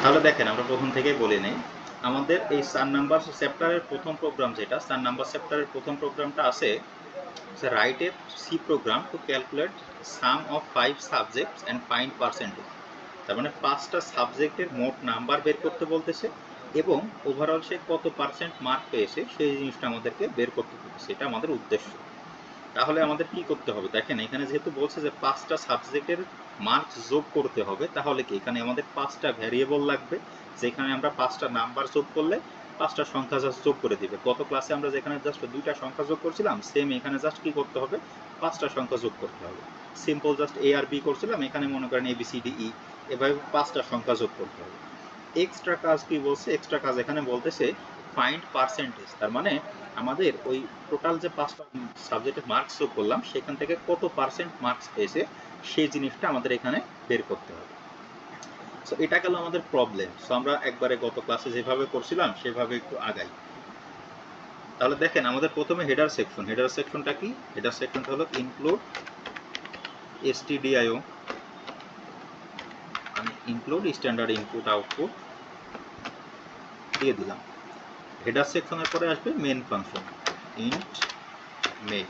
তাহলে দেখেন আমরা প্রথম থেকেই বলে নেই, আমাদের এই 4 নাম্বার চ্যাপ্টারের প্রথম প্রোগ্রাম যেটা 4 নাম্বার চ্যাপ্টারের প্রথম প্রোগ্রামটা আছে write a C program to calculate sum of 5 subjects and find percentage. তার মানে 5টা সাবজেক্টের মোট নাম্বার বের করতে বলতেছে এবং ওভারঅল সে কত পার্সেন্ট মার্ক পেয়েছে সেই জিনিসটা আমাদেরকে বের করতে বলতেছে। এটা আমাদের উদ্দেশ্য। তাহলে আমাদের কি করতে হবে দেখেন, এখানে যেহেতু বলছে যে 5টা সাবজেক্টের মার্কস যোগ করতে হবে, তাহলে কি এখানে আমাদের 5টা ভ্যারিয়েবল লাগবে, যেখানে আমরা 5টা নাম্বার যোগ করলে 5টা সংখ্যা জাস্ট যোগ করে দিবে। গত ক্লাসে আমরা যেখানে জাস্ট 2টা সংখ্যা যোগ করছিলাম, সেম এখানে জাস্ট কি করতে হবে, 5টা সংখ্যা যোগ করতে হবে। Simple just a R B করছিলাম, এখানে মনে করেন A B C D E, এভাবে 5টা সংখ্যা যোগ করতে হবে। এক্সট্রা কাজ কি বলছে, এক্সট্রা কাজ এখানে বলতেছে ফাইন্ড পার্সেন্টেজ। তার মানে আমাদের ওই টোটাল যে 5টা সাবজেক্টের মার্কস যোগ করলাম সেখান থেকে কত পার্সেন্ট মার্কস পেয়েছে সেই জিনিসটা আমাদের এখানে বের করতে হবে। সো এটা গেল আমাদের প্রবলেম। সো আমরা একবারে গত ক্লাসে যেভাবে করছিলাম সেভাবে একটু আগাই। তাহলে দেখেন আমাদের প্রথমে হেডার সেকশন। হেডার সেকশনটা কি? হেডার সেকশনটা হলো ইনক্লুড stdio, মানে ইনক্লুড স্ট্যান্ডার্ড ইনপুট আউটপুট দিয়ে দিলাম। হেডার সেকশনের পরে আসবে main function, int main.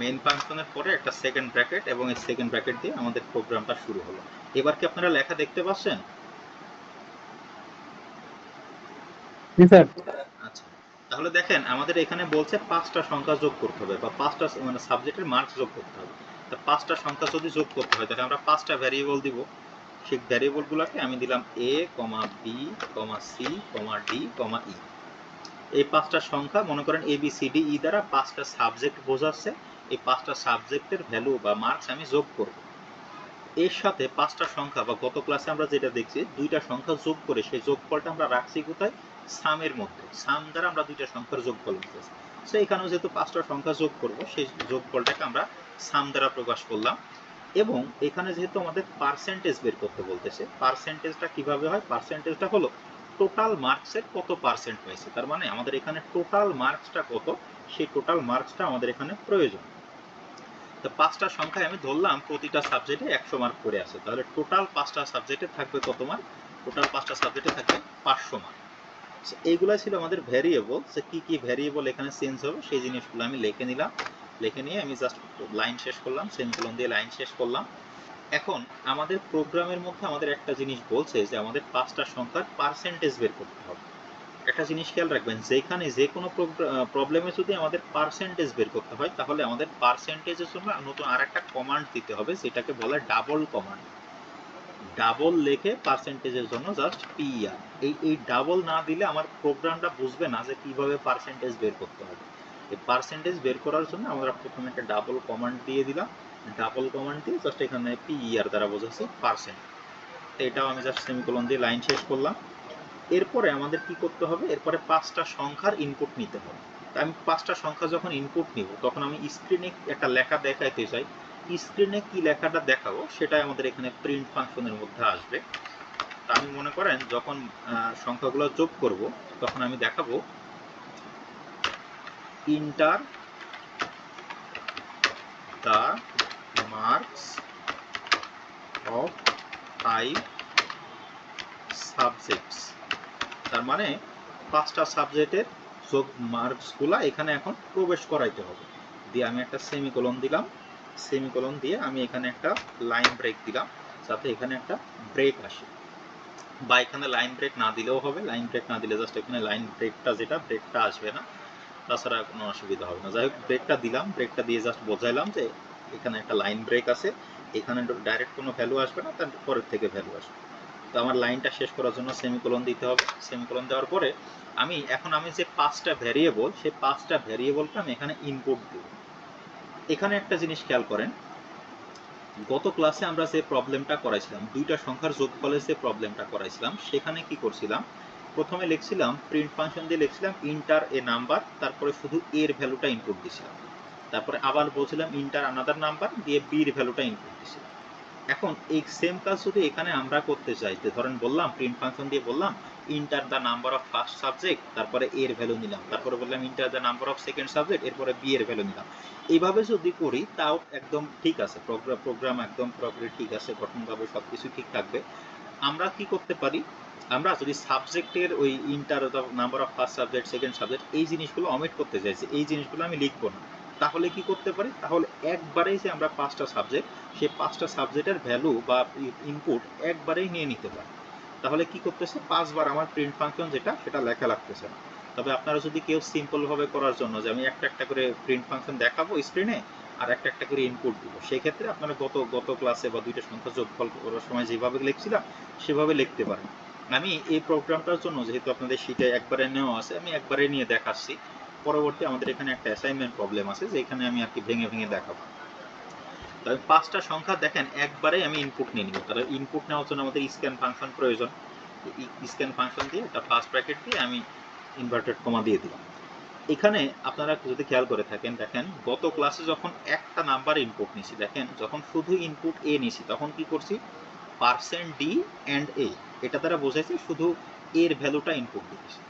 Main ফাংশনের পরে একটা সেকেন্ড ব্র্যাকেট এবং এই সেকেন্ড ব্র্যাকেট দিয়ে আমাদের প্রোগ্রামটা শুরু হলো। এবার কি আপনারা লেখা দেখতে পাচ্ছেন? জি স্যার। আচ্ছা, তাহলে দেখেন আমাদের এখানে বলছে 5টা সংখ্যা যোগ করতে হবে বা 5টা মানে সাবজেক্টের মার্কস যোগ করতে হবে। তা 5টা সংখ্যা যদি যোগ করতে হয় তাহলে আমরা 5টা ভ্যারিয়েবল দিব। সেই ভ্যারিয়েবলগুলোকে আমি দিলাম a, b, c, d, e। এই 5টা সংখ্যা মনে করেন A B C D E দ্বারা 5টা সাবজেক্ট বোঝাচ্ছে। এই 5টা সাবজেক্টের ভ্যালু বা মার্কস আমি যোগ করব। এর সাথে 5টা সংখ্যা বা গত ক্লাসে আমরা যেটা দেখছি 2টা সংখ্যা যোগ করে সেই যোগফলটা আমরা রাখছি কোথায়, সামের মধ্যে। সাম দ্বারা আমরা 2টা সংখ্যার যোগফল লিখতেছি। সো এখানেও যেহেতু 5টা সংখ্যা যোগ করব সেই যোগফলটাকে আমরা সাম দ্বারা প্রকাশ করলাম। এবং এখানে যেহেতু আমাদের পার্সেন্টেজ বের করতে বলতেছে, পার্সেন্টেজটা কিভাবে হয়, পার্সেন্টেজটা হলো টোটাল মার্কসের কত পার্সেন্ট পাইছে। তার মানে আমাদের এখানে টোটাল মার্কসটা কত, সেই টোটাল মার্কসটা আমাদের এখানে প্রয়োজন। তো 5টা সংখ্যায় আমি ধরলাম প্রতিটা সাবজেক্টে 100 মার্ক করে আছে, তাহলে টোটাল 5টা সাবজেক্টে থাকবে কত মার্ক, টোটাল 5টা সাবজেক্টে থাকবে 500 মার্ক। এইগুলাই ছিল আমাদের ভ্যারিয়েবল। যে কি কি ভ্যারিয়েবল এখানে চেঞ্জ হবে সেই জিনিসগুলো আমি লিখে নিলাম। লিখে নিয়ে আমি জাস্ট লাইন শেষ করলাম, সেমিকোলন দিয়ে লাইন শেষ করলাম। এখন আমাদের প্রোগ্রামের মধ্যে আমাদের একটা জিনিস বলছে যে আমাদের 5টা সংখ্যার পার্সেন্টেজ বের করতে হবে। একটা জিনিস খেয়াল রাখবেন, যেখানে যে কোনো প্রবলেমে যদি আমাদের পার্সেন্টেজ বের করতে হয় তাহলে আমাদের পার্সেন্টেজের জন্য নতুন আর একটা কমান্ড দিতে হবে, যেটাকে বলে ডাবল কমান্ড। ডাবল লিখে পার্সেন্টেজের জন্য জাস্ট পিআর। এই ডাবল না দিলে আমার প্রোগ্রামটা বুঝবে না যে কিভাবে পার্সেন্টেজ বের করতে হবে। এই পার্সেন্টেজ বের করার জন্য আমরা প্রথমে একটা ডাবল কমান্ড দিয়ে দিলাম। ডাবল কমান্ড দিয়ে জাস্ট এখানে পিআর দ্বারা বোঝাচ্ছি পার্সেন্ট। এটাও আমি জাস্ট সেমিকোলন দিয়ে লাইন শেষ করলাম। এরপরে আমাদের কি করতে হবে, এরপরে 5টা সংখ্যার ইনপুট নিতে হবে। আমি 5টা সংখ্যা যখন ইনপুট নিব তখন আমি স্ক্রিনে একটা লেখা দেখাইতে চাই। স্ক্রিনে কি লেখাটা দেখাবো সেটাই আমাদের এখানে প্রিন্ট ফাংশনের মধ্যে আসবে। তা আমি মনে করেন যখন সংখ্যাগুলো যোগ করব তখন আমি দেখাবো enter the marks of 5 subjects. তার মানে 5টা সাবজেক্টের যোগ মার্কসগুলো এখানে এখন প্রবেশ করাইতে হবে। দিয়ে আমি একটা সেমিকোলন দিলাম। সেমিকোলন দিয়ে আমি এখানে একটা লাইন ব্রেক দিলাম যাতে এখানে একটা ব্রেক আসে, বা এখানে লাইন ব্রেক না দিলেও হবে। লাইন ব্রেক না দিলে জাস্ট এখানে লাইন ব্রেকটা যেটা ব্রেকটা আসবে না, তাছাড়া কোনো অসুবিধা হবে না। যাই হোক, ব্রেকটা দিলাম, ব্রেকটা দিয়ে জাস্ট বোঝাইলাম যে এখানে একটা লাইন ব্রেক আছে, এখানে ডাইরেক্ট কোনো ভ্যালু আসবে না, তার পরের থেকে ভ্যালু আসবে। তো আমার লাইনটা শেষ করার জন্য সেমিকোলন দিতে হবে। সেমিকোলন দেওয়ার পরে আমি যে 5টা ভ্যারিয়েবল, সেই 5টা ভ্যারিয়েবলকে আমি এখানে ইনপুট দেব। এখানে একটা জিনিস খেয়াল করেন, গত ক্লাসে আমরা যে প্রবলেমটা করাইছিলাম, 2টা সংখ্যার যোগফলের যে প্রবলেমটা করাইছিলাম, সেখানে কি করছিলাম, প্রথমে লিখছিলাম প্রিন্ট ফাংশন দিয়ে লিখছিলাম ইন্টার এ নাম্বার, তারপরে শুধু এর ভ্যালুটা ইনপুট দিছিলাম। তারপরে আবার বলছিলাম ইন্টার আনাদার নাম্বার দিয়ে বির ভ্যালুটা ইনপুট দিছিলাম। এখন এই সেম কাজ যদি এখানে আমরা করতে চাই, ধরেন বললাম প্রিন্ট ফাংশন দিয়ে বললাম enter the number of first subject, তারপরে এর ভ্যালু নিলাম, তারপরে বললাম enter the number of second subject, এরপরে বি এর ভ্যালু নিলাম। এইভাবে যদি করি তাও একদম ঠিক আছে, প্রোগ্রাম একদম পুরোপুরি ঠিক আছে, গঠনভাবে সব কিছু ঠিক থাকবে। আমরা কি করতে পারি, আমরা যদি সাবজেক্টের ওই enter the number of first subject second subject এই জিনিসগুলো অমিট করতে চাইছি, এই জিনিসগুলো আমি লিখবো না, তাহলে কি করতে পারি, তাহলে একবারেই যে আমরা 5টা সাবজেক্ট, সেই 5টা সাবজেক্টের ভ্যালু বা ইনপুট একবারেই নিয়ে নিতে পারি। তাহলে কি করতেছে, 5বার আমার প্রিন্ট ফাংশন যেটা সেটা লেখা লাগতেছে না। তবে আপনারা যদি কেউ সিম্পলভাবে করার জন্য যে আমি একটা একটা করে প্রিন্ট ফাংশন দেখাবো স্ক্রিনে আর একটা একটা করে ইনপুট দিব, সেক্ষেত্রে আপনারা গত ক্লাসে বা দুইটা সংখ্যা যোগফল করার সময় যেভাবে লিখছিলাম সেভাবে লিখতে পারেন। আমি এই প্রোগ্রামটার জন্য যেহেতু আপনাদের শীটে একবারে নেওয়া আছে, আমি একবারে নিয়ে দেখাচ্ছি। পরবর্তী আমাদের এখানে একটা অ্যাসাইনমেন্ট প্রবলেম আছে যে এখানে আমি আর কি ভেঙে ভেঙে দেখাবো। তবে 5টা সংখ্যা দেখেন একবারেই আমি ইনপুট নিয়ে নিব। তাহলে ইনপুট নেওয়ার জন্য আমাদের স্ক্যান ফাংশন প্রয়োজন। স্ক্যান ফাংশন দিয়ে একটা ফার্স্ট ব্র্যাকেট দিয়ে আমি ইনভার্টেড কমা দিয়ে দিলাম। এখানে আপনারা যদি খেয়াল করে থাকেন, দেখেন গত ক্লাসে যখন একটা নাম্বার ইনপুট নিছি, দেখেন যখন শুধু ইনপুট এ নিছি তখন কি করছি, %d and a, এটা দ্বারা বোঝাইছে শুধু এর ভ্যালুটা ইনপুট দিতেছি।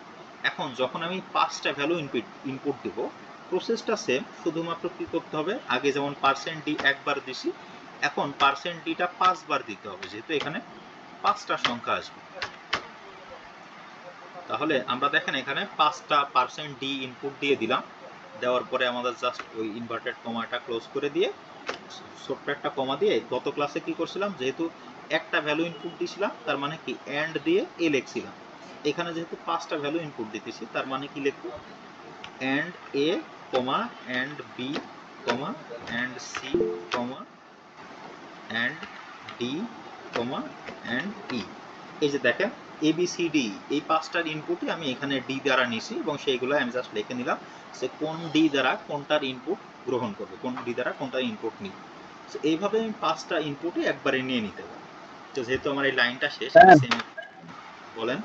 এখন যখন আমি 5টা ভ্যালু ইনপুট দিব, প্রসেসটা সেম, শুধুমাত্র কি করতে হবে, আগে যেমন %d একবার দিছি, এখন %dটা 5বার দিতে হবে, যেহেতু এখানে 5টা সংখ্যা আসবে। তাহলে আমরা দেখেন এখানে 5টা %d ইনপুট দিয়ে দিলাম, দেওয়ার পরে আমাদের জাস্ট ওই ইনভার্টেড কমাটা ক্লোজ করে দিয়ে ছোট্ট একটা কমা দিয়ে, গত ক্লাসে কি করছিলাম, যেহেতু একটা ভ্যালু ইনপুট দিয়েছিলাম তার মানে কি এন্ড দিয়ে এ লিখছিলাম, এখানে যেহেতু 5টা ভ্যালু ইনপুট দিতেছি তার মানে কি লিখবো, and A comma and B comma and C comma and D comma and E. এই যে দেখেন ABCD এই 5টার ইনপুটই আমি এখানে ডি দ্বারা নিছি এবং সেইগুলো আমি জাস্ট লিখে নিলাম যে কোন ডি দ্বারা কোনটার ইনপুট গ্রহণ করবে, কোন ডি দ্বারা কোনটার ইনপুট নিই। তো এইভাবে আমি 5টা ইনপুটই একবারে নিয়ে নিতে পারি। তো যেহেতু আমার এই লাইনটা শেষ, আমি সেম বলেন।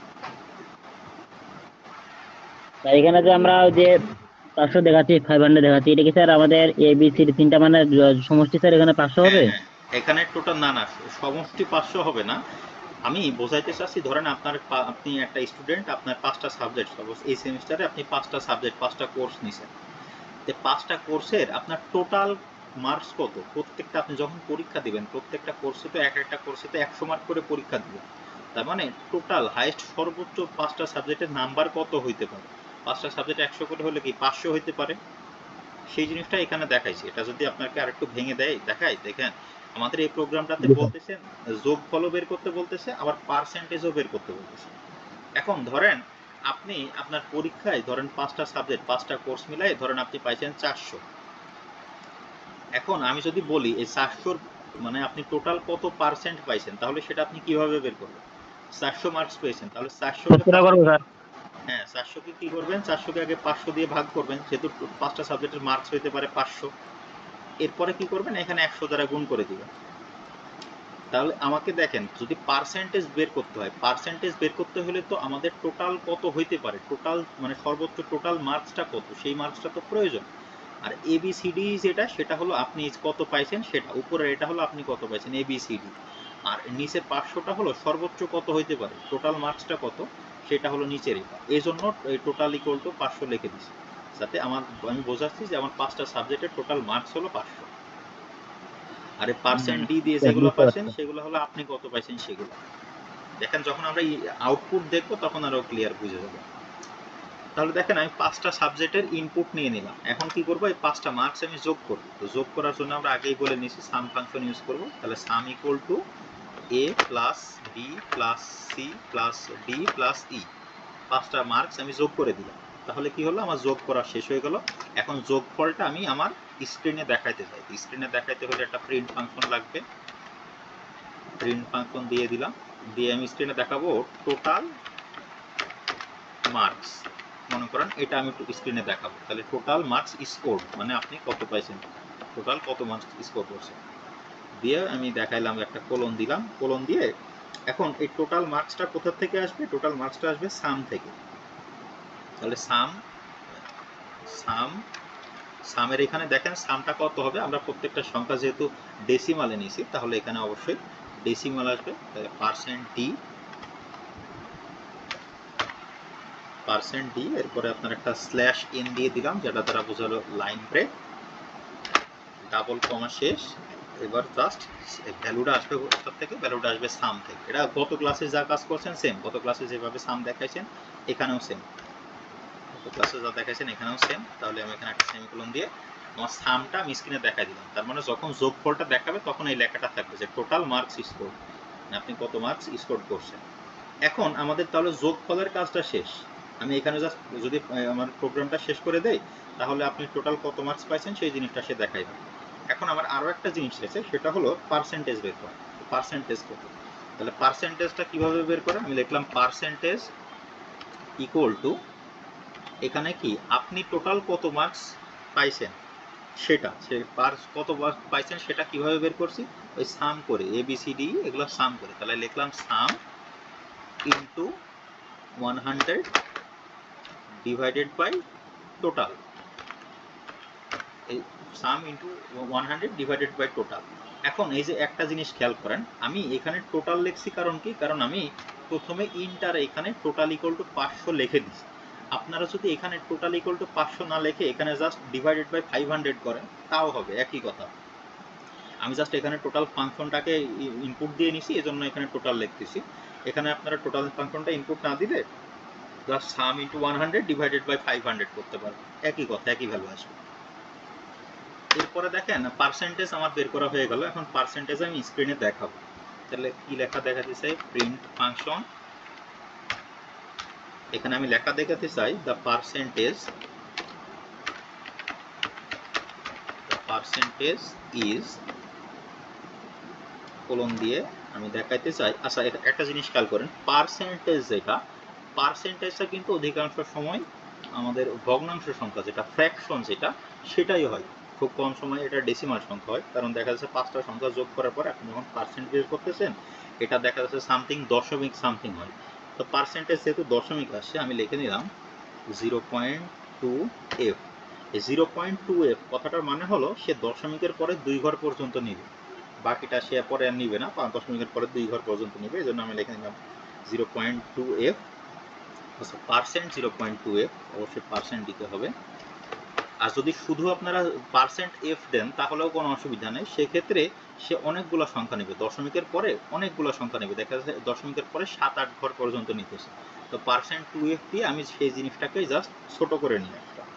এখানে যে আমরা ওই যে 500 দেখাচ্ছি 500 দেখাচ্ছি, এটা কি স্যার আমাদের ABCD তিনটা মানে সমষ্টি স্যার এখানে 500 হবে? হ্যাঁ, এখানে টোটাল না সমষ্টি 500 হবে না। আমি বোঝাইতে চাচ্ছি, ধরেন আপনি একটা স্টুডেন্ট, আপনার 5টা সাবজেক্ট, এই সেমিস্টারে আপনি 5টা সাবজেক্ট 5টা কোর্স নিছেন। তো 5টা কোর্সের আপনার টোটাল মার্কস কত, প্রত্যেকটা আপনি যখন পরীক্ষা দিবেন প্রত্যেকটা কোর্সে তো একটা কোর্সে তো 100 মার্ক করে পরীক্ষা দিবেন। তার মানে টোটাল হাইস্ট সর্বোচ্চ 5টা সাবজেক্টের নাম্বার কত হইতে পারে, 5টা সাবজেক্ট 100 করে হলে কি 500 হইতে পারে। সেই জিনিসটা এখানে দেখাইছি। এটা যদি আপনাকে আরেকটু ভেঙে দেখাই, দেখেন আমাদের এই প্রোগ্রামটাতে বলতেছে যোগফলও বের করতে বলতেছে, আবার পার্সেন্টেজও বের করতে বলতেছে। এখন ধরেন আপনি আপনার পরীক্ষায় ধরেন 5টা সাবজেক্ট 5টা কোর্স মিলাই ধরেন আপনি পাইছেন 400। এখন আমি যদি বলি এই 400 মানে আপনি টোটাল কত পার্সেন্ট পাইছেন, তাহলে সেটা আপনি কিভাবে বের করবেন, 400 মার্কস পেয়েছেন, তাহলে 400 কে হ্যাঁ 400 কে কি করবেন, 400 কে আগে 500 দিয়ে ভাগ করবেন, যেহেতু 5টা সাবজেক্টের মার্কস হইতে পারে 500। এরপরে কি করবেন, এখানে 100 দ্বারা গুণ করে দিবেন। তাহলে আমাকে দেখেন যদি পার্সেন্টেজ বের করতে হয়, পার্সেন্টেজ বের করতে হলে তো আমাদের টোটাল কত হইতে পারে, টোটাল মানে সর্বোচ্চ টোটাল মার্কসটা কত, সেই মার্কসটা তো প্রয়োজন। আর ABCD যেটা সেটা হলো আপনি কত পাইছেন সেটা, উপরে এটা হলো আপনি কত পাইছেন ABCD, আর নিচে 500টা হলো সর্বোচ্চ কত হইতে পারে, টোটাল মার্কসটা কত সেটা হলো নিচের এটা। এই জন্য এই টোটাল ইকুয়াল টু 500 লিখে দিচ্ছি, যাতে আমি বোঝাচ্ছি যে আমার 5টা সাবজেক্টের টোটাল মার্কস হলো 500। আর %d দিয়ে যেগুলো পাচ্ছেন সেগুলো হলো আপনি কত পাইছেন সেগুলো। দেখেন যখন আমরা আউটপুট দেখবো তখন আরো ক্লিয়ার বুঝে যাবে। তাহলে দেখেন আমি 5টা সাবজেক্টের ইনপুট নিয়ে নিলাম, এখন কি করব, এই 5টা মার্কস আমি যোগ করব। তো যোগ করার জন্য আমরা আগেই বলে নিয়েছি সাম ফাংশন ইউজ করব। তাহলে সাম equal to a plus b plus c plus d plus e, 5টা মার্কস আমি যোগ করে দিলাম। তাহলে কি হলো, আমার যোগ করা শেষ হয়ে গেল। এখন যোগফলটা আমি আমার স্ক্রিনে দেখাইতে চাই, স্ক্রিনে দেখাইতে হলে একটা প্রিন্ট ফাংশন লাগবে। প্রিন্ট ফাংশন দিয়ে দিলাম, দিয়ে আমি স্ক্রিনে দেখাবো টোটাল মার্কস। মনে করেন এটা আমি স্ক্রিনে দেখাবো, তাহলে টোটাল মার্কস স্কোর মানে আপনি কত পাইছেন, টোটাল কত মার্কস স্কোর করছেন, দিয়ে আমি দেখাইলাম, একটা কোলন দিলাম, কোলন দিয়ে এখন এই টোটাল মার্কসটা কোথা থেকে আসবে, টোটাল মার্কসটা আসবে সাম থেকে। তাহলে সামের এখানে দেখেন সামটা কত হবে, আমরা প্রত্যেকটা সংখ্যা যেহেতু ডেসিমালে নিছি তাহলে এখানে অবশ্যই ডেসিমাল আসবে। তাহলে %d পার্সেন্ট ডি, এরপরে আপনার একটা স্ল্যাশ এন দিয়ে দিলাম, যেটা দ্বারা বোঝালো লাইন ব্রেক, ডাবল কমা শেষ। এবার জাস্ট ভ্যালুটা আসবে কোথা থেকে, ভ্যালুটা আসবে সাম থেকে। এটা গত ক্লাসে যা কাজ করছেন সেম, গত ক্লাসে যেভাবে সাম দেখাইছেন এখানেও সেম, গত ক্লাসে যা দেখাইছেন এখানেও সেম। তাহলে আমি এখানে একটা সেমিকোলন দিয়ে আমার সামটা আমি স্ক্রিনে দেখাই দিলাম। তার মানে যখন যোগফলটা দেখাবে তখন এই লেখাটা থাকবে যে টোটাল মার্কস স্কোর, আপনি কত মার্কস স্কোর করছেন। এখন আমাদের তাহলে যোগফলের কাজটা শেষ। আমি এখানে জাস্ট যদি আমার প্রোগ্রামটা শেষ করে দেই তাহলে আপনি টোটাল কত মার্কস পাইছেন সেই জিনিসটা সে দেখাইবে। এখন আমার আরও একটা জিনিস রয়েছে, সেটা হলো পার্সেন্টেজ বের করা। পার্সেন্টেজ কত, তাহলে পার্সেন্টেজটা কিভাবে বের করে, আমি লিখলাম পার্সেন্টেজ ইকুয়াল টু, এখানে কি আপনি টোটাল কত মার্কস পাইছেন সেটা, সে কত মার্কস পাইছেন সেটা কিভাবে বের করছি, ওই সাম করে ABCD এগুলো সাম করে। তাহলে লিখলাম সাম ইন্টু 100 ডিভাইডেড বাই টোটাল, এই সাম ইন্টু 100 ডিভাইডেড বাই টোটাল। এখন এই যে একটা জিনিস খেয়াল করেন, আমি এখানে টোটাল লিখছি কারণ কি, কারণ আমি প্রথমে ইন্টার এখানে টোটাল ইকুয়াল টু 500 লিখে দিচ্ছি। আপনারা যদি এখানে টোটাল ইকুয়াল টু 500 না লিখে এখানে জাস্ট ডিভাইডেড বাই 500 করেন তাও হবে, একই কথা। আমি জাস্ট এখানে টোটাল ফাংশনটাকে ইনপুট দিয়ে নিছি, এজন্য এখানে টোটাল লিখতেছি। এখানে আপনারা টোটাল ফাংশনটা ইনপুট না দিলে just sum into 100 divided by 500 করতে পারবেন, একই কথা, একই ভ্যালু আসবে। এরপরে দেখেন পার্সেন্টেজ আমার বের করা হয়ে গেল। এখন পার্সেন্টেজ আমি স্ক্রিনে দেখাবো। তাহলে কি লেখা দেখাতে চাই, প্রিন্ট ফাংশন, এখানে আমি লেখা দেখাতে চাই দ্য পার্সেন্টেজ ইজ কোলন দিয়ে আমি দেখাইতে চাই। আচ্ছা একটা জিনিস খেয়াল করেন, পার্সেন্টেজ যেটা, পার্সেন্টেজটা কিন্তু অধিকাংশ সময় আমাদের ভগ্নাংশ সংখ্যা যেটা ফ্র্যাকশন যেটা সেটাই হয়, খুব কম সময় এটা ডেসিমাল সংখ্যা হয়। কারণ দেখা যাচ্ছে 5টা সংখ্যা যোগ করার পর আপনি যখন পার্সেন্ট বের করতেছেন এটা দেখা যাচ্ছে সামথিং দশমিক সামথিং হয়। তো পার্সেন্টেজ যেহেতু দশমিক আসছে আমি লিখে নিলাম 0.2f। এই 0.2f কথাটার মানে হলো সে দশমিকের পরে 2 ঘর পর্যন্ত নিবে, বাকিটা সে পরে আর নিবে না, 5 দশমিকের পরে 2 ঘর পর্যন্ত নিবে, এই জন্য আমি লিখে নিলাম 0.2f। আচ্ছা পার্সেন্ট 0.2f, অবশ্যই পার্সেন্ট দিতে হবে। আর যদি শুধু আপনারা পার্সেন্ট এফ দেন তাহলেও কোনো অসুবিধা নেই, সেক্ষেত্রে সে অনেকগুলো সংখ্যা নেবে, দশমিকের পরে অনেকগুলো সংখ্যা নেবে, দেখা যাচ্ছে দশমিকের পরে 7-8 ঘর পর্যন্ত নিতেছে। তো পার্সেন্ট 2f দিয়ে আমি সেই জিনিসটাকে জাস্ট ছোট করে নিয়ে আসলাম।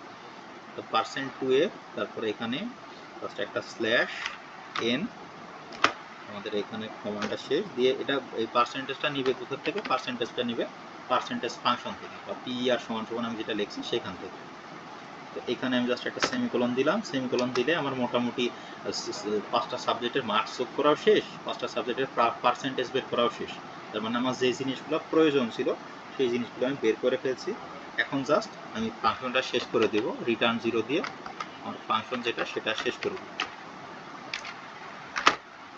তো পার্সেন্ট 2f, তারপরে এখানে জাস্ট একটা স্ল্যাশ এন, আমাদের এখানে কমান্ডটা শেষ দিয়ে, এটা এই পার্সেন্টেজটা নিবে কোথা থেকে, পার্সেন্টেজটা নিবে পার্সেন্টেজ ফাংশন থেকে, বা PER সমান সমান আমি যেটা লিখছি সেখান থেকে। তো এখানে আমি জাস্ট একটা সেমিকোলন দিলাম, সেমিকোলন দিলে আমার মোটামুটি 5টা সাবজেক্টের মার্কস যোগ করাও শেষ, 5টা সাবজেক্টের পার্সেন্টেজ বের করাও শেষ। তার মানে আমার যে জিনিসগুলো প্রয়োজন ছিল সেই জিনিসগুলো আমি বের করে ফেলছি। এখন জাস্ট আমি ফাংশনটা শেষ করে দেব, রিটার্ন 0 দিয়ে আমার ফাংশন যেটা সেটা শেষ করে দেব।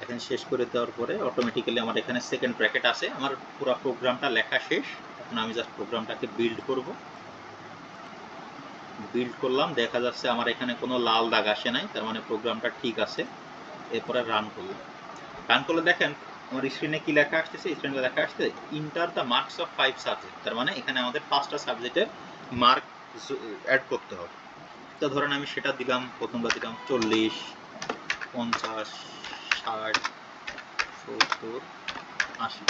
এখন শেষ করে দেওয়ার পরে অটোমেটিক্যালি আমার এখানে সেকেন্ড ব্র্যাকেট আছে, আমার পুরো প্রোগ্রামটা লেখা শেষ। এখন আমি জাস্ট প্রোগ্রামটাকে বিল্ড করব। বিল্ড করলাম, দেখা যাচ্ছে আমার এখানে কোনো লাল দাগ আসে নাই, তার মানে প্রোগ্রামটা ঠিক আছে। এরপরে রান করলাম, রান করলে দেখেন আমার স্ক্রিনে কি লেখা আসতেছে, স্ক্রিনে লেখা আসছে enter the marks of 5 subject. তার মানে এখানে আমাদের 5টা সাবজেক্টের মার্ক অ্যাড করতে হবে। তো ধরেন আমি সেটা দিলাম, প্রথমবার দিলাম 40, 50, 60, 70, 80,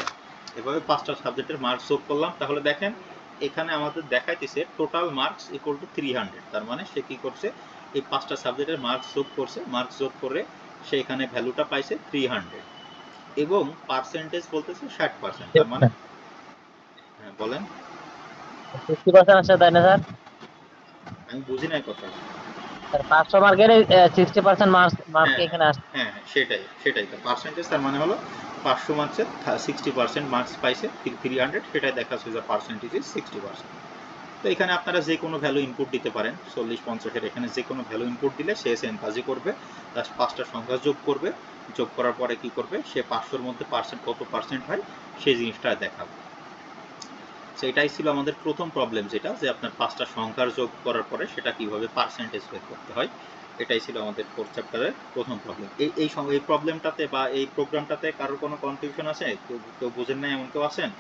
এভাবে 5টা সাবজেক্টের মার্কস যোগ করলাম। তাহলে দেখেন এখানে আমাদের দেখাইতেছে টোটাল মার্কস ইকুয়াল টু 300। তার মানে সে কি করছে, এই 5টা সাবজেক্টের মার্কস যোগ করছে, মার্কস যোগ করে সে এখানে ভ্যালুটা পাইছে 300 এবং পার্সেন্টেজ বলতেছে 60%। তার মানে হ্যাঁ বলেন, 60% আসছে তাই না স্যার? আমি বুঝি নাই কথা। স্যার 500 মার্কের 60% মার্ক হ্যাঁ এখানে আসছে। হ্যাঁ হ্যাঁ, সেটাই সেটাই তো পার্সেন্টেজ। তার মানে হলো 500 মার্কসের 60% মার্কস পাইছে 300, সেটাই দেখাচ্ছে যে পার্সেন্টেজ ইজ 60%। তো এখানে আপনারা যে কোনো ভ্যালু ইনপুট দিতে পারেন, 40-50-এর এখানে যে কোনো ভ্যালু ইনপুট দিলে সে সেম কাজই করবে, জাস্ট 5টা সংখ্যা যোগ করবে, যোগ করার পরে কি করবে, সে 500-র মধ্যে কত পার্সেন্ট হয় সেই জিনিসটা দেখাবে। সো এটাই ছিল আমাদের প্রথম প্রবলেম, যেটা যে আপনার 5টা সংখ্যার যোগ করার পরে সেটা কিভাবে পার্সেন্টেজ বের করতে হয়। এটাই ছিল আমাদের 4th চ্যাপ্টারের প্রথম প্রবলেম। এই প্রবলেমটাতে বা এই প্রোগ্রামটাতে কারোর কোনো কনফিউশন আছে, কেউ বুঝেন না এমন কেউ আছেন?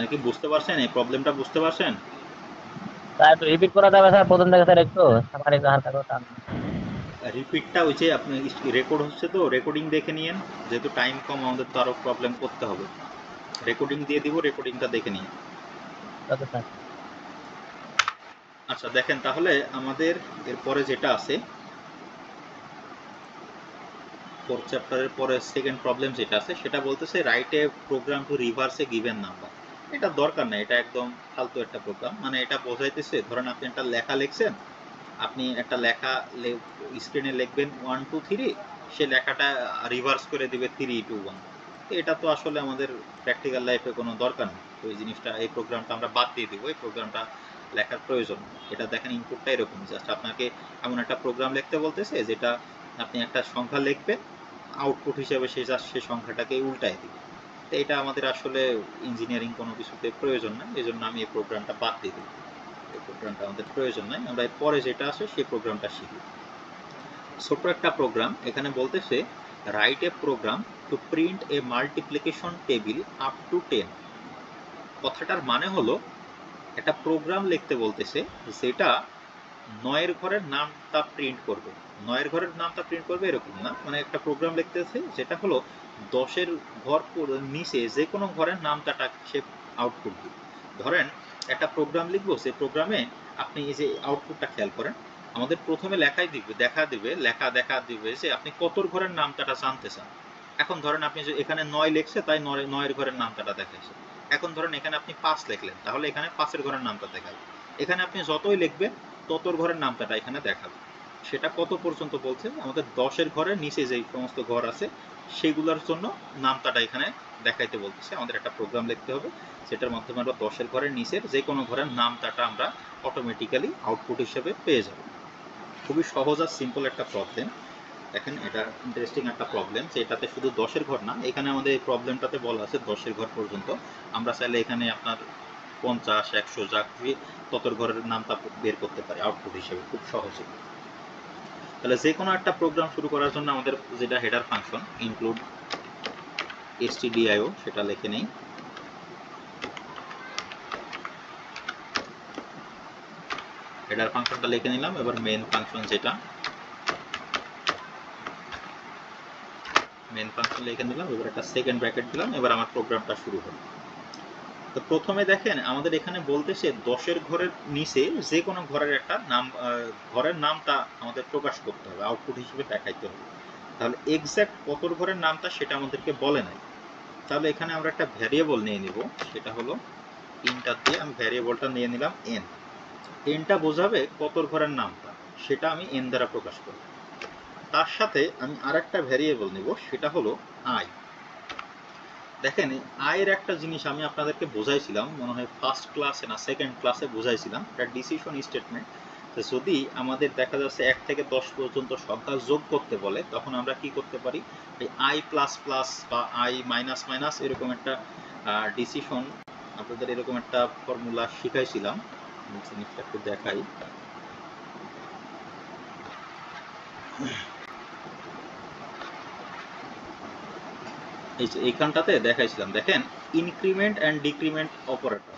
আপনারা কি বুঝতে পারছেন? এই প্রবলেমটা বুঝতে পারছেন? স্যার একটু রিপিট করা যাবে স্যার প্রথম থেকে স্যার একটু আমার একটু হালকা করে টান। রিপিটটা ওই যে আপনি রেকর্ড হচ্ছে তো রেকর্ডিং দেখে নিয়েন, যেহেতু টাইম কম আমাদের তো আরও প্রবলেম করতে হবে। রেকর্ডিং দিয়ে দিব, রেকর্ডিংটা দেখে নিন। Okay sir. আচ্ছা দেখেন তাহলে আমাদের এরপরে যেটা আছে, ফোর্থ চ্যাপ্টারের পরে সেকেন্ড প্রবলেম যেটা আছে সেটা বলতেছে write a program to reverse a given number. এটা দরকার না, এটা একদম ফালতু একটা প্রোগ্রাম। মানে এটা বোঝাইতেছে ধরেন আপনি একটা লেখা লিখছেন, আপনি একটা লেখা স্ক্রিনে লিখবেন 1 2 3, সে লেখাটা রিভার্স করে দিবে 3 2 1। এটা তো আসলে আমাদের প্র্যাকটিক্যাল লাইফে কোনো দরকার নেই। তো এই জিনিসটা, এই প্রোগ্রামটা আমরা বাদ দিয়ে দিব, এই প্রোগ্রামটা লেখার প্রয়োজন নেই। এটা দেখেন ইনপুটটা এরকম, জাস্ট আপনাকে এমন একটা প্রোগ্রাম লিখতে বলতেছে যেটা আপনি একটা সংখ্যা লিখবেন, আউটপুট হিসেবে সে জাস্ট সেই সংখ্যাটাকে উল্টায় দিবে। তো এটা আমাদের আসলে ইঞ্জিনিয়ারিং কোনো কিছুতে প্রয়োজন না, এই জন্য আমি এই প্রোগ্রামটা বাদ দিয়ে দিই। এই প্রোগ্রামটা আমাদের প্রয়োজন নাই, আমরা পরে যেটা আসে সেই প্রোগ্রামটা শিখি। ছোট্ট একটা প্রোগ্রাম এখানে বলতেছে write a program to print a multiplication table up to 10। কথাটার মানে হলো একটা প্রোগ্রাম লিখতে বলতেছে যেটা 9 ঘরের নামটা প্রিন্ট করবে। 9 ঘরের নামটা প্রিন্ট করবে এরকম না, মানে একটা প্রোগ্রাম লিখতেছে যেটা হলো 10 ঘর নিচে যে কোনো ঘরের নামটা সে আউটপুট দিবে। ধরেন একটা প্রোগ্রাম লিখবো, সেই প্রোগ্রামে আপনি এই যে আউটপুটটা খেয়াল করেন, আমাদের প্রথমে লেখা দিবে যে আপনি কত ঘরের নামটা জানতে চান। এখন ধরেন আপনি যে এখানে 9 লিখছে তাই 9 ঘরের নামটা দেখাইছে। এখন ধরেন এখানে আপনি 5 লিখলেন, তাহলে এখানে 5 ঘরের নামটা দেখাবে। এখানে আপনি যতই লিখবেন তত ঘরের নামটা এখানে দেখাবে। সেটা কত পর্যন্ত বলছে, আমাদের 10 ঘরের নিচে যে সমস্ত ঘর আছে সেগুলোর জন্য নামটা এখানে দেখাইতে বলতেছে। আমাদের একটা প্রোগ্রাম লিখতে হবে, সেটার মাধ্যমে আমরা 10 ঘরের নিচের যে কোনো ঘরের নামটা আমরা অটোমেটিক্যালি আউটপুট হিসেবে পেয়ে যাব। খুবই সহজ আর সিম্পল একটা প্রবলেম। দেখেন এটা ইন্টারেস্টিং একটা প্রবলেম, যে এটাতে শুধু 10 ঘর না, এখানে আমাদের এই প্রবলেমটাতে বলা আছে 10 ঘর পর্যন্ত। আমরা চাইলে এখানে আপনার 50 100 যা খুশি তত ঘরের নামটা বের করতে পারি আউটপুট হিসেবে খুব সহজে। তাহলে যে কোনো একটা প্রোগ্রাম শুরু করার জন্য আমাদের যেটা হেডার ফাংশন ইনক্লুড stdio, সেটা লিখে নেই। হেডার ফাংশনটা লিখে নিলাম। এবার মেইন ফাংশন যেটা মেইন ফাংশন লিখে নিলাম, এবার একটা সেকেন্ড ব্র্যাকেট দিলাম, এবার আমার প্রোগ্রামটা শুরু হলো। তো প্রথমে দেখেন আমাদের এখানে বলতেছে 10 ঘরের নিচে যে কোনো ঘরের একটা নাম, ঘরের নামটা আমাদের প্রকাশ করতে হবে, আউটপুট হিসেবে দেখাইতে হবে। তাহলে এক্স্যাক্ট কত ঘরের নামটা সেটা আমাদেরকে বলে নাই। তাহলে এখানে আমরা একটা ভ্যারিয়েবল নিয়ে নিব, সেটা হলো ইন্টার দিয়ে আমি ভ্যারিয়েবলটা নিয়ে নিলাম n। nটা বোঝাবে কত ঘরের নামটা, সেটা আমি n দ্বারা প্রকাশ করব। তার সাথে আমি আরেকটা ভ্যারিয়েবল নিব, সেটা হলো i। দেখেন আয়ের একটা জিনিস আমি আপনাদেরকে বোঝাইছিলাম, মনে হয় ফার্স্ট ক্লাসে না সেকেন্ড ক্লাসে বোঝাইছিলাম, এটা ডিসিশন স্টেটমেন্ট। যদি আমাদের দেখা যাচ্ছে 1 থেকে 10 পর্যন্ত সংখ্যা যোগ করতে বলে, তখন আমরা কি করতে পারি, এই আই প্লাস প্লাস বা আই মাইনাস মাইনাস এরকম একটা ডিসিশন, আপনাদের এরকম একটা ফর্মুলা শিখাইছিলাম। জিনিসটা একটু দেখাই। এইখানটাতে দেখাইছিলাম, দেখেন increment and decrement operator.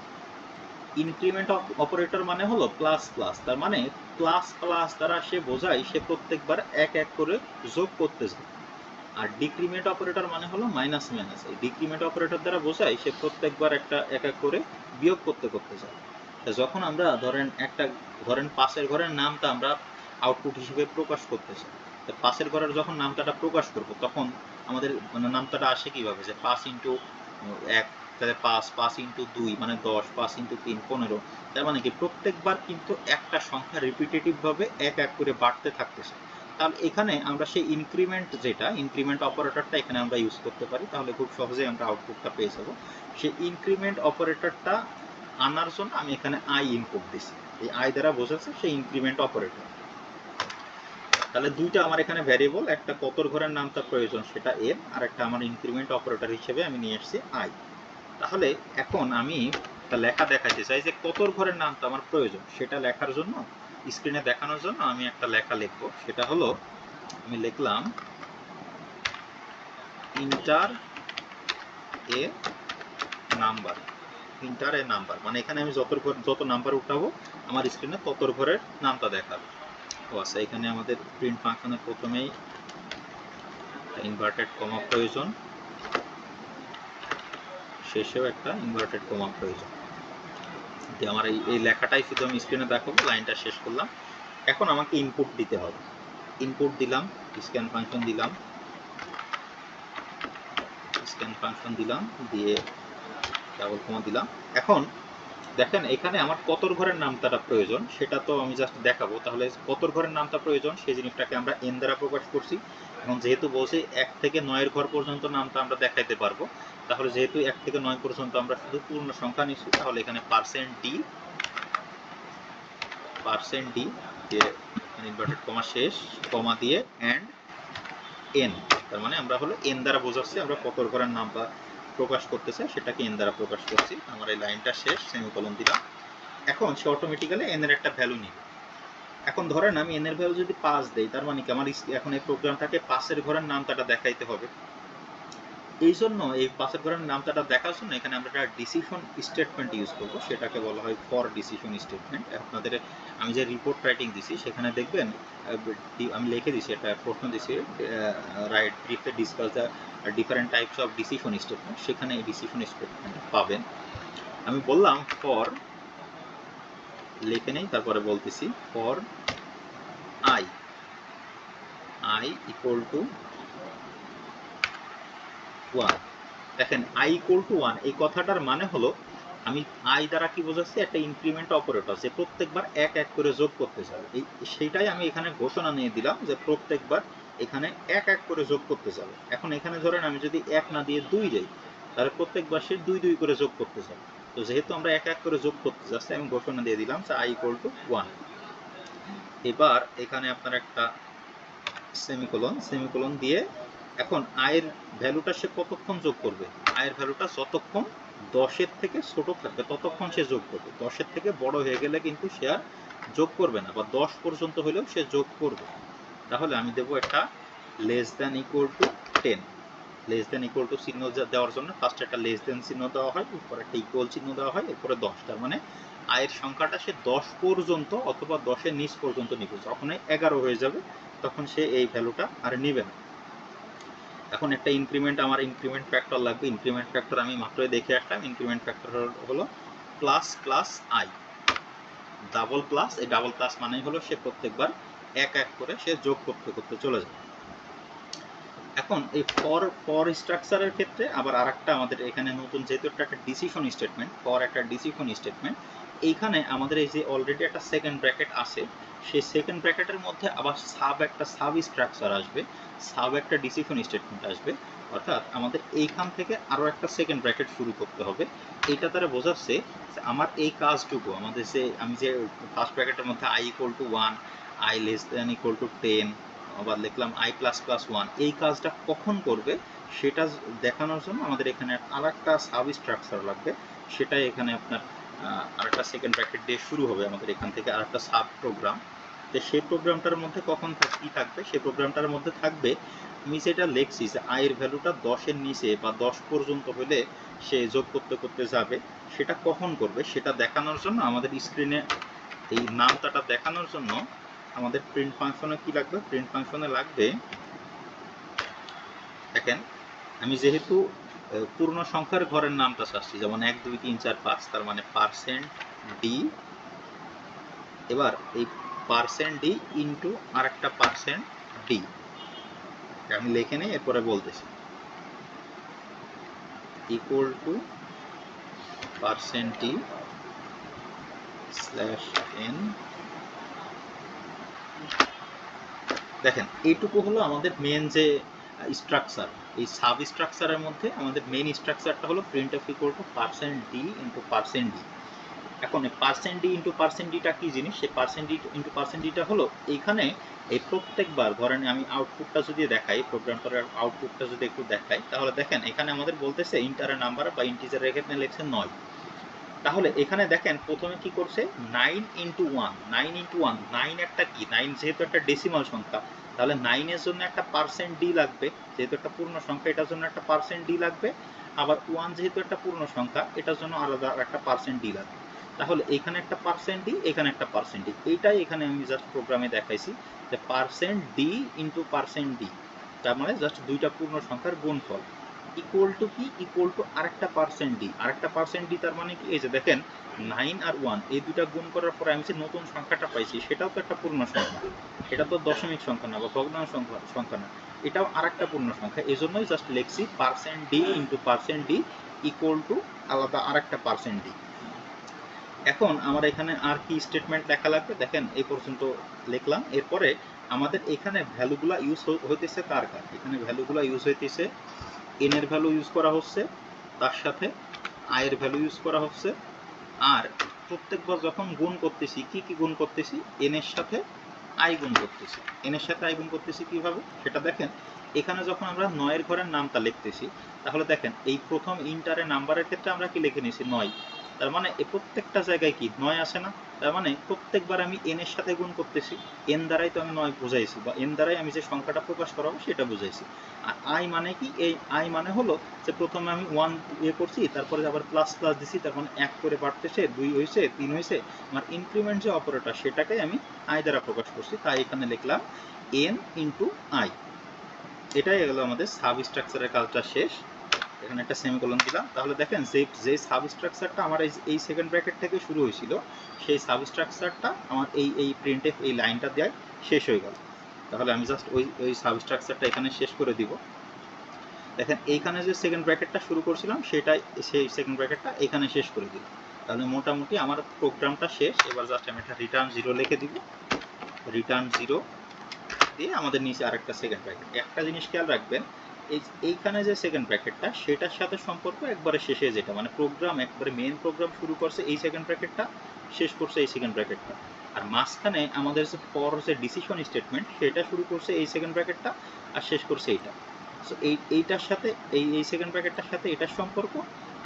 Increment operator মানে হলো প্লাস প্লাস, তার মানে প্লাস প্লাস দ্বারা সে বোঝায় সে প্রত্যেকবার এক এক করে যোগ করতে যায়। আর ডিক্রিমেন্ট অপারেটর মানে হলো মাইনাস মাইনাস, এই ডিক্রিমেন্ট অপারেটর দ্বারা বোঝায় সে প্রত্যেকবার একটা এক এক করে বিয়োগ করতে করতে যায়। যখন আমরা ধরেন 5 ঘরের নামটা আমরা আউটপুট হিসেবে প্রকাশ করতে চাই, 5 ঘরের যখন নামটা প্রকাশ করব তখন আমাদের মানে নামটা আসে কিভাবে, যে 5 ইন্টু 1 তাহলে 5 ইন্টু 2 মানে 10, 5 ইন্টু 3 15। তার মানে কি প্রত্যেকবার কিন্তু একটা সংখ্যা রিপিটেটিভ ভাবে এক এক করে বাড়তে থাকতেছে। তাহলে এখানে আমরা সেই ইনক্রিমেন্ট অপারেটরটা এখানে আমরা ইউজ করতে পারি, তাহলে খুব সহজেই আমরা আউটপুটটা পেয়ে যাব। সেই ইনক্রিমেন্ট অপারেটরটা আনার জন্য আমি এখানে আই ইনপুট দিছি, এই আই দ্বারা বোঝাচ্ছে সেই ইনক্রিমেন্ট অপারেটর। তাহলে দুইটা আমার এখানে ভ্যারিয়েবল, একটা কত ঘরের নামটা প্রয়োজন সেটা n, আর একটা আমার ইনক্রিমেন্ট অপারেটর হিসেবে আমি নিয়ে এসেছি আই। তাহলে এখন আমি একটা লেখা দেখাতে চাই যে কত ঘরের নামটা আমার প্রয়োজন, সেটা লেখার জন্য স্ক্রিনে দেখানোর জন্য আমি একটা লেখা লিখবো, সেটা হলো আমি লিখলাম ইন্টার এ নাম্বার। ইন্টার এ নাম্বার, মানে এখানে আমি যত নাম্বার উঠাবো আমার স্ক্রিনে তত ঘরের নামটা দেখাবে। ও আচ্ছা, এখানে আমাদের প্রিন্ট ফাংশনের প্রথমেই ইনভার্টেড কমা প্রয়োজন, শেষেও একটা ইনভার্টেড কমা প্রয়োজন। আমার এই লেখাটাই শুধু আমি স্ক্রিনে দেখাবো, লাইনটা শেষ করলাম। এখন আমাকে ইনপুট দিতে হবে। ইনপুট দিলাম, স্ক্যান ফাংশন দিলাম, দিয়ে ডাবল কমা দিলাম। এখন দেখেন এখানে আমার কতর ঘরের নামটা প্রয়োজন সেটা তো আমি জাস্ট দেখাবো। তাহলে কতর ঘরের নামটা প্রয়োজন সেই জিনিসটাকে আমরা এন দ্বারা প্রকাশ করছি। এখন যেহেতু বলছি 1 থেকে 9 ঘর পর্যন্ত নামটা আমরা দেখাইতে পারবো, তাহলে যেহেতু 1 থেকে 9 পর্যন্ত আমরা শুধু পূর্ণ সংখ্যা নিচ্ছি, তাহলে এখানে %d দিয়ে ইনভার্টেড কমা শেষ, কমা দিয়ে এন্ড এন, তার মানে আমরা হলো এন দ্বারা বোঝাচ্ছি আমরা কতর ঘরের নামটা প্রকাশ করতে চাই সেটাকে এন দ্বারা প্রকাশ করছি। আমার এই লাইনটা শেষ, সেমিকোলন দিলাম। এখন সে অটোমেটিক্যালি এন এর একটা ভ্যালু নিবে। এখন ধরেন আমি এন এর ভ্যালু যদি 5 দেই, তার মানে কি আমার এখন এই প্রোগ্রামটাকে 5 এর ঘরের নামটা দেখাইতে হবে। এই জন্য এই 5 এর ঘরের নামটা দেখার জন্য এখানে আমরা একটা ডিসিশন স্টেটমেন্ট ইউজ করব, সেটাকে বলা হয় ফর ডিসিশন স্টেটমেন্ট। আপনাদের আমি যে রিপোর্ট রাইটিং দিছি সেখানে দেখবেন আমি লিখে দিছি, একটা প্রশ্ন দিছি, right briefly discuss the different types of decision statement, সেখানে এই ডিসিশন স্টেটমেন্ট পাবেন। আমি বললাম ফর, লিখে নেই তারপরে বলতেছি ফর আই ইকুয়াল টু 1। দেখেন i ইকুয়াল টু 1 এই কথাটার মানে হলো আমি i দ্বারা কি বোঝাচ্ছি, একটা ইনক্রিমেন্ট অপারেটর যে প্রত্যেকবার এক এক করে যোগ করতে যাবে। সেইটাই আমি এখানে ঘোষণা নিয়ে দিলাম যে প্রত্যেকবার এখানে এক এক করে যোগ করতে যাবে। এখন এখানে ধরেন আমি যদি 1 না দিয়ে 2 যাই, তাহলে প্রত্যেকবার সে 2 2 করে যোগ করতে যাবে। তো যেহেতু আমরা এক এক করে যোগ করতে যাচ্ছি, আমি ঘোষণা দিয়ে দিলাম যে i ইকুয়াল টু 1। এবার এখানে আপনার একটা সেমিকোলন দিয়ে এখন আয়ের ভ্যালুটা সে কতক্ষণ যোগ করবে, আয়ের ভ্যালুটা যতক্ষণ 10 এর থেকে ছোট থাকবে ততক্ষণ সে যোগ করবে। 10 এর থেকে বড় হয়ে গেলে কিন্তু সে আর যোগ করবে না, বা 10 পর্যন্ত হলেও সে যোগ করবে। তাহলে আমি দেবো একটা less than equal to 10। Less than equal to চিহ্ন দেওয়ার জন্য ফার্স্ট একটা লেস দ্যান চিহ্ন দেওয়া হয়, এরপর একটা ইকুয়াল চিহ্ন দেওয়া হয়, এরপরে 10। তার মানে আয়ের সংখ্যাটা সে 10 পর্যন্ত অথবা 10 এর নিচ পর্যন্ত নিবে। যখনই 11 হয়ে যাবে তখন সে এই ভ্যালুটা আর নিবে না। এখন একটা আমার ইনক্রিমেন্ট ফ্যাক্টর লাগবে। ইনক্রিমেন্ট ফ্যাক্টর আমি মাত্রই দেখে আসলাম, ইনক্রিমেন্ট ফ্যাক্টর হলো plus plus I, double plus. এই ডাবল প্লাস মানেই হলো সে প্রত্যেকবার এক এক করে সে যোগ করতে করতে চলে যাবে। এখন এই ফর স্ট্রাকচারের ক্ষেত্রে আবার আরেকটা আমাদের এখানে নতুন, যেহেতু একটা ডিসিশন স্টেটমেন্ট, ফর একটা ডিসিশন স্টেটমেন্ট, এইখানে আমাদের এই যে অলরেডি একটা সেকেন্ড ব্র্যাকেট আছে, সেই সেকেন্ড ব্র্যাকেটের মধ্যে আবার একটা সাব স্ট্রাকচার আসবে, একটা ডিসিশন স্টেটমেন্ট আসবে। অর্থাৎ আমাদের এইখান থেকে আরও একটা সেকেন্ড ব্র্যাকেট শুরু করতে হবে। এইটা তারা বোঝাচ্ছে আমার এই কাজটুকু, আমাদের যে আমি যে ফার্স্ট ব্র্যাকেটের মধ্যে i equal to 1, i less than equal to 10, আবার লিখলাম i প্লাস প্লাস 1, এই কাজটা কখন করবে সেটা দেখানোর জন্য আমাদের এখানে আরেকটা সাব স্ট্রাকচার লাগবে। সেটাই এখানে আপনার আরেকটা সেকেন্ড ব্র্যাকেট দিয়ে শুরু হবে আমাদের এখান থেকে আরেকটা সাব প্রোগ্রাম। তো সেই প্রোগ্রামটার মধ্যে কখন কি থাকবে, সেই প্রোগ্রামটার মধ্যে থাকবে আমি যেটা লিখছি যে আয়ের ভ্যালুটা 10 এর নিচে বা 10 পর্যন্ত হলে সে যোগ করতে করতে যাবে, সেটা কখন করবে সেটা দেখানোর জন্য আমাদের স্ক্রিনে এই নামটা দেখানোর জন্য আমাদের প্রিন্ট ফাংশনে কি লাগবে, প্রিন্ট ফাংশনে লাগবে, দেখেন আমি যেহেতু পূর্ণ সংখ্যার ঘরের নামটা চাচ্ছি, যেমন 1 2 3 4 5, তার মানে %d, এবার এই %d ইন্টু আর একটা %d আমি লিখে নেই, এরপরে বলতেছি ইকুয়াল টু %d /n। দেখেন এইটুকু হলো আমাদের মেন যে স্ট্রাকচার। এই সাব স্ট্রাকচারের মধ্যে আমাদের মেন স্ট্রাকচারটা হলো printf equal to %d into %d। এখন এই %d ইন্টু %dটা কি জিনিস, সেই %d ইন্টু %dটা হলো এইখানে এই প্রত্যেকবার ধরেন আমি আউটপুটটা যদি দেখাই, প্রোগ্রামটার আউটপুটটা যদি একটু দেখাই, তাহলে দেখেন এখানে আমাদের বলতেছে ইন্টারের নাম্বার বা ইন্টিজারের এখানে লিখছে 9। তাহলে এখানে দেখেন প্রথমে কি করছে 9 ইন্টু 1, 9 ইন্টু 1, 9 একটা কি, 9 যেহেতু একটা ডেসিমাল সংখ্যা, তাহলে 9 এর জন্য একটা %d লাগবে, যেহেতু একটা পূর্ণ সংখ্যা এটার জন্য একটা %d লাগবে। আবার 1 যেহেতু একটা পূর্ণ সংখ্যা, এটার জন্য আলাদা একটা পার্সেন্ট ডি লাগবে। তাহলে এখানে একটা পার্সেন্ট ডি, এখানে একটা পার্সেন্ট ডি, এইটাই এখানে আমি জাস্ট প্রোগ্রামে দেখাইছি যে percent D into percent D, তার মানে জাস্ট দুইটা পূর্ণ সংখ্যার গুণফল ইকুয়াল টু কি, ইকুয়াল টু আরেকটা পার্সেন্ট ডি। আরেকটা পার্সেন্ট ডি তার মানে কি, এই যে দেখেন 9 আর 1 এই দুইটা গুণ করার পরে আমি যে নতুন সংখ্যাটা পাইছি সেটাও তো একটা পূর্ণ সংখ্যা, এটা তো দশমিক সংখ্যা না বা ভগ্নাংশ সংখ্যা না, এটাও আরেকটা পূর্ণ সংখ্যা। এই জন্যই জাস্ট লিখছি percent D into percent D equal to আলাদা আরেকটা পার্সেন্ট ডি। এখন আমার এখানে আর কি স্টেটমেন্ট লেখা লাগবে, দেখেন এই পর্যন্ত লিখলাম। এরপরে আমাদের এখানে ভ্যালুগুলা ইউজ হইতেছে কার কার, এখানে ভ্যালুগুলা ইউজ হইতেছে এন এর ভ্যালু ইউজ করা হচ্ছে, তার সাথে আই এর ভ্যালু ইউজ করা হচ্ছে। আর প্রত্যেকবার যখন গুণ করতেছি, কি কি গুণ করতেছি, এন এর সাথে আই গুণ করতেছি। এন এর সাথে আই গুণ করতেছি কিভাবে সেটা দেখেন। এখানে যখন আমরা 9 এর ঘরের নামটা লিখতেছি, তাহলে দেখেন এই প্রথম ইন্টারের নাম্বারের ক্ষেত্রে আমরা কি লিখে নিয়েছি 9, তার মানে এই প্রত্যেকটা জায়গায় কি 9 আসে না, তার মানে প্রত্যেকবার আমি এন এর সাথে গুণ করতেছি, এন দ্বারাই তো আমি 9 বুঝাইছি, বা এন দ্বারাই আমি যে সংখ্যাটা প্রকাশ করাবো সেটা বুঝাইছি। আর আই মানে কি, এই আই মানে হলো যে প্রথমে আমি 1 করছি, তারপরে আবার প্লাস প্লাস দিছি, তার মানে 1 করে বাড়তেছে, 2 হয়েছে, 3 হয়েছে, আমার ইনক্রিমেন্ট যে অপারেটর সেটাকে আমি আই দ্বারা প্রকাশ করছি, তাই এখানে লিখলাম এন ইন্টু আই। এটাই হলো আমাদের সাব স্ট্রাকচারের কাজটা শেষ। এখানে একটা সেমিকোলন দিলাম। তাহলে দেখেন যে সাব স্ট্রাকচারটা আমার এই সেকেন্ড ব্র্যাকেট থেকে শুরু হয়েছিল, সেই সাব স্ট্রাকচারটা আমার এই প্রিন্টএফ এই লাইনটা দেয় শেষ হয়ে গেল। তাহলে আমি জাস্ট ওই সাব স্ট্রাকচারটা এখানে শেষ করে দিব। দেখেন এইখানে যে সেকেন্ড ব্র্যাকেটটা শুরু করছিলাম সেটাই, সেই সেকেন্ড ব্র্যাকেটটা এখানে শেষ করে দিলাম। তাহলে মোটামুটি আমার প্রোগ্রামটা শেষ। এবার জাস্ট আমি একটা রিটার্ন 0 লিখে দিব, রিটার্ন 0 দিয়ে আমাদের নিচে আরেকটা সেকেন্ড ব্র্যাকেট। একটা জিনিস খেয়াল রাখবেন, এইখানে যে সেকেন্ড ব্র্যাকেটটা সেটার সাথে সম্পর্ক একবারে শেষে, যেটা মানে প্রোগ্রাম একবারে মেইন প্রোগ্রাম শুরু করছে এই সেকেন্ড ব্র্যাকেটটা, শেষ করছে এই সেকেন্ড ব্র্যাকেটটা। আর মাঝখানে আমাদের যে ফর যে ডিসিশন স্টেটমেন্ট সেটা শুরু করছে এই সেকেন্ড ব্র্যাকেটটা আর শেষ করছে এইটা। সো এইটার সাথে এই সেকেন্ড ব্র্যাকেটটার সাথে এটার সম্পর্ক,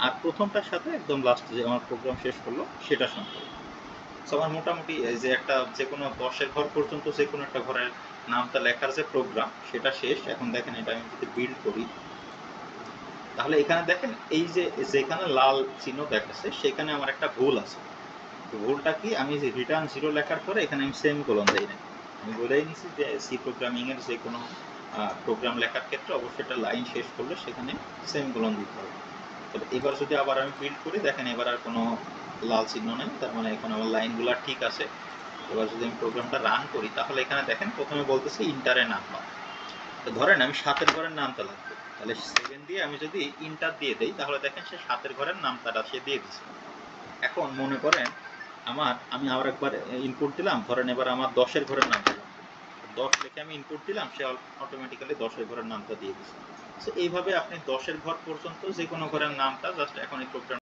আর প্রথমটার সাথে একদম লাস্ট যে আমার প্রোগ্রাম শেষ করলো সেটা সম্পর্ক। সো আমার মোটামুটি যে একটা যে কোনো 10-এর ঘর পর্যন্ত যে কোনো একটা ঘরের নামটা লেখার যে প্রোগ্রাম সেটা শেষ। এখন দেখেন এটা আমি যদি বিল্ড করি, তাহলে এখানে দেখেন এই যে যেখানে লাল চিহ্ন দেখাচ্ছে সেখানে আমার একটা ভুল আছে। ভুলটা কি, আমি যে রিটার্ন 0 লেখার পরে এখানে আমি সেমিকোলন দেই না। আমি বলেই নিছি যে সি প্রোগ্রামিং এর যে কোনো প্রোগ্রাম লেখার ক্ষেত্রে অবশ্যই একটা লাইন শেষ করলে সেখানে সেমিকোলন দিতে হবে। তবে এবার যদি আবার আমি বিল্ড করি, দেখেন এবার আর কোনো লাল চিহ্ন নেই, তার মানে এখন আমার লাইনগুলো ঠিক আছে। এবার যদি আমি প্রোগ্রামটা রান করি, তাহলে এখানে দেখেন প্রথমে বলতেছে ইন্টারের নাম্বার। তো ধরেন আমি 7-এর ঘরের নামটা লাগবে, তাহলে 7 দিয়ে আমি যদি ইন্টার দিয়ে দেই, তাহলে দেখেন সে 7-এর ঘরের নামটা সে দিয়ে দিচ্ছে। এখন মনে করেন আমি আবার একবার ইনপুট দিলাম, ধরেন এবার আমার 10-এর ঘরের নামটা লাগবে, 10 লিখে আমি ইনপুট দিলাম, সে অটোমেটিক্যালি 10-এর ঘরের নামটা দিয়ে দিচ্ছে। তো এইভাবে আপনি 10-এর ঘর পর্যন্ত যে কোনো ঘরের নামটা জাস্ট এখন এই প্রোগ্রাম